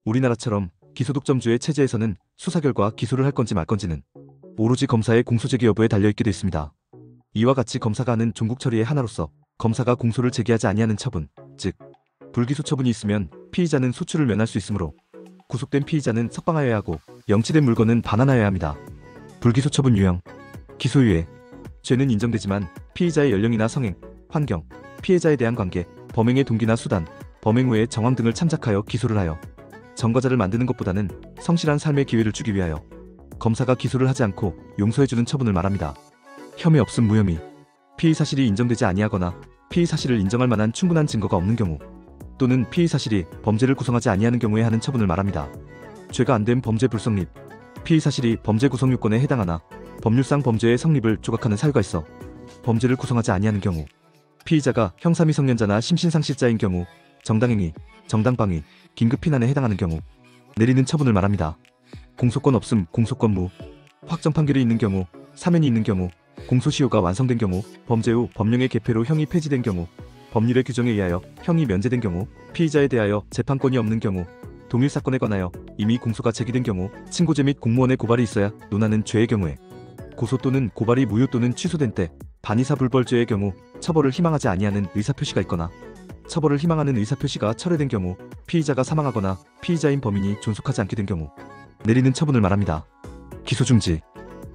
우리나라처럼 기소독점주의 체제에서는 수사 결과 기소를 할 건지 말 건지는 오로지 검사의 공소제기 여부에 달려있게 돼 있습니다. 이와 같이 검사가 하는 종국 처리의 하나로서 검사가 공소를 제기하지 아니하는 처분, 즉 불기소 처분이 있으면 피의자는 소출을 면할 수 있으므로 구속된 피의자는 석방하여야 하고 영치된 물건은 반환하여야 합니다. 불기소 처분 유형. 기소유예. 죄는 인정되지만 피의자의 연령이나 성행, 환경, 피해자에 대한 관계, 범행의 동기나 수단, 범행 후의 정황 등을 참작하여 기소를 하여 전과자를 만드는 것보다는 성실한 삶의 기회를 주기 위하여 검사가 기소를 하지 않고 용서해주는 처분을 말합니다. 혐의 없음 무혐의. 피의 사실이 인정되지 아니하거나 피의 사실을 인정할 만한 충분한 증거가 없는 경우 또는 피의 사실이 범죄를 구성하지 아니하는 경우에 하는 처분을 말합니다. 죄가 안 된 범죄 불성립. 피의 사실이 범죄 구성 요건에 해당하나 법률상 범죄의 성립을 조각하는 사유가 있어 범죄를 구성하지 아니하는 경우, 피의자가 형사 미성년자나 심신상실자인 경우, 정당행위, 정당방위, 긴급피난에 해당하는 경우 내리는 처분을 말합니다. 공소권 없음, 공소권 무. 확정 판결이 있는 경우, 사면이 있는 경우, 공소시효가 완성된 경우, 범죄 후 법령의 개폐로 형이 폐지된 경우, 법률의 규정에 의하여 형이 면제된 경우, 피의자에 대하여 재판권이 없는 경우, 동일 사건에 관하여 이미 공소가 제기된 경우, 친고죄 및 공무원의 고발이 있어야 논하는 죄의 경우에, 고소 또는 고발이 무효 또는 취소된 때, 반의사 불벌죄의 경우 처벌을 희망하지 아니하는 의사표시가 있거나 처벌을 희망하는 의사표시가 철회된 경우, 피의자가 사망하거나 피의자인 범인이 존속하지 않게 된 경우 내리는 처분을 말합니다. 기소중지.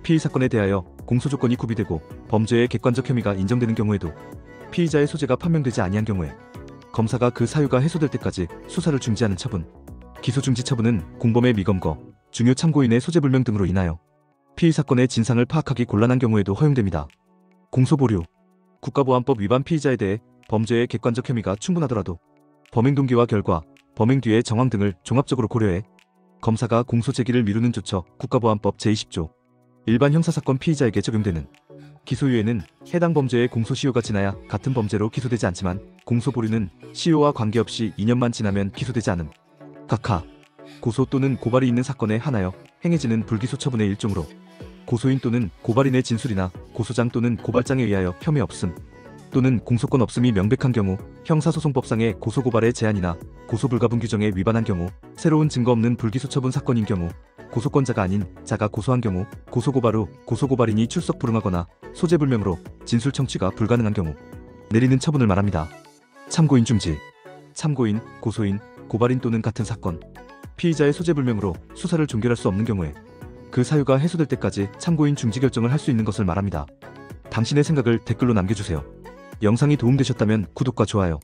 피의 사건에 대하여 공소조건이 구비되고 범죄의 객관적 혐의가 인정되는 경우에도 피의자의 소재가 판명되지 아니한 경우에 검사가 그 사유가 해소될 때까지 수사를 중지하는 처분. 기소중지 처분은 공범의 미검거, 중요 참고인의 소재불명 등으로 인하여 피의 사건의 진상을 파악하기 곤란한 경우에도 허용됩니다. 공소보류. 국가보안법 위반 피의자에 대해 범죄의 객관적 혐의가 충분하더라도 범행 동기와 결과, 범행 뒤의 정황 등을 종합적으로 고려해 검사가 공소 제기를 미루는 조처 국가보안법 제20조 일반 형사사건 피의자에게 적용되는 기소유예는 해당 범죄의 공소시효가 지나야 같은 범죄로 기소되지 않지만 공소보류는 시효와 관계없이 2년만 지나면 기소되지 않음. 각하. 고소 또는 고발이 있는 사건에 한하여 행해지는 불기소 처분의 일종으로 고소인 또는 고발인의 진술이나 고소장 또는 고발장에 의하여 혐의 없음 또는 공소권 없음이 명백한 경우, 형사소송법상의 고소고발의 제한이나 고소불가분 규정에 위반한 경우, 새로운 증거 없는 불기소 처분 사건인 경우, 고소권자가 아닌 자가 고소한 경우, 고소고발 후 고소고발인이 출석 불응하거나 소재불명으로 진술 청취가 불가능한 경우 내리는 처분을 말합니다. 참고인 중지. 참고인, 고소인, 고발인 또는 같은 사건, 피의자의 소재불명으로 수사를 종결할 수 없는 경우에 그 사유가 해소될 때까지 참고인 중지 결정을 할 수 있는 것을 말합니다. 당신의 생각을 댓글로 남겨주세요. 영상이 도움되셨다면 구독과 좋아요,